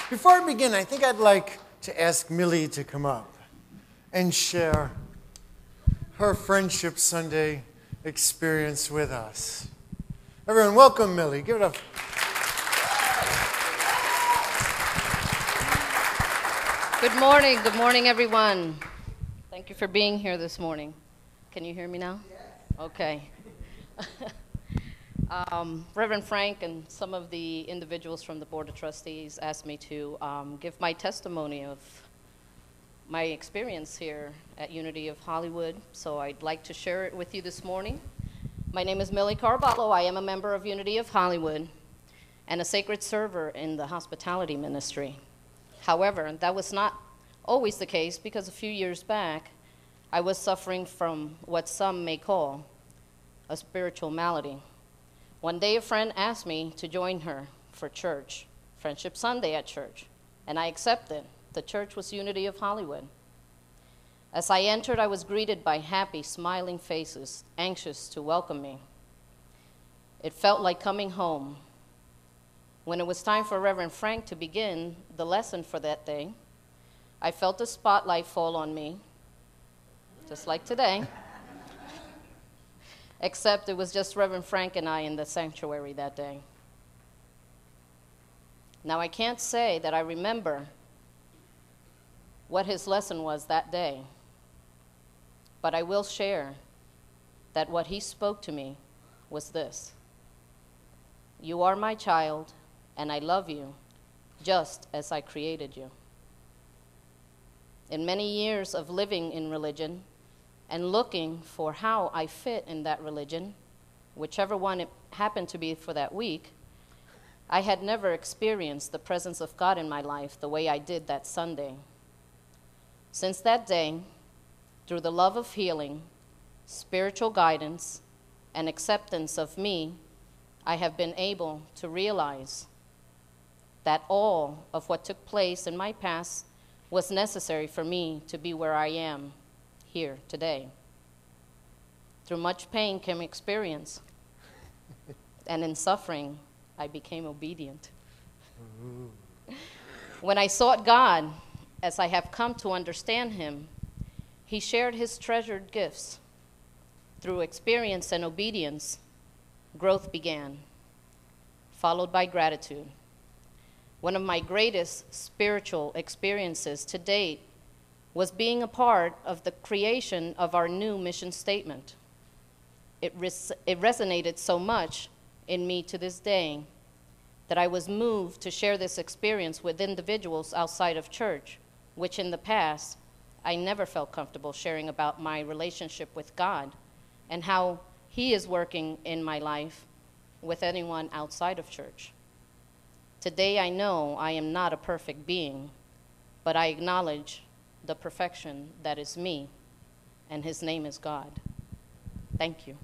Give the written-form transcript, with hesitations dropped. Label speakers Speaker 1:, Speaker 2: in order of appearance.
Speaker 1: Before I begin, I think I'd like to ask Millie to come up and share her Friendship Sunday experience with us. Everyone, welcome Millie. Give it up.
Speaker 2: Good morning, everyone. Thank you for being here this morning. Can you hear me now? Yes. Okay. Reverend Frank and some of the individuals from the Board of Trustees asked me to give my testimony of my experience here at Unity of Hollywood, so I'd like to share it with you this morning. My name is Millie Carballo. I am a member of Unity of Hollywood and a sacred server in the hospitality ministry. However, that was not always the case because a few years back, I was suffering from what some may call a spiritual malady. One day, a friend asked me to join her for church, Friendship Sunday at church, and I accepted. The church was Unity of Hollywood. As I entered, I was greeted by happy, smiling faces, anxious to welcome me. It felt like coming home. When it was time for Reverend Frank to begin the lesson for that day, I felt the spotlight fall on me, just like today. Except it was just Reverend Frank and I in the sanctuary that day. Now, I can't say that I remember what his lesson was that day, but I will share that what he spoke to me was this: "You are my child, and I love you just as I created you." In many years of living in religion, and looking for how I fit in that religion, whichever one it happened to be for that week, I had never experienced the presence of God in my life the way I did that Sunday. Since that day, through the love of healing, spiritual guidance, and acceptance of me, I have been able to realize that all of what took place in my past was necessary for me to be where I am here today. Through much pain came experience, and in suffering, I became obedient. When I sought God, as I have come to understand him, he shared his treasured gifts. Through experience and obedience, growth began, followed by gratitude. One of my greatest spiritual experiences to date was being a part of the creation of our new mission statement. It resonated so much in me to this day that I was moved to share this experience with individuals outside of church, which in the past, I never felt comfortable sharing about my relationship with God and how he is working in my life with anyone outside of church. Today, I know I am not a perfect being, but I acknowledge the perfection that is me, and his name is God. Thank you.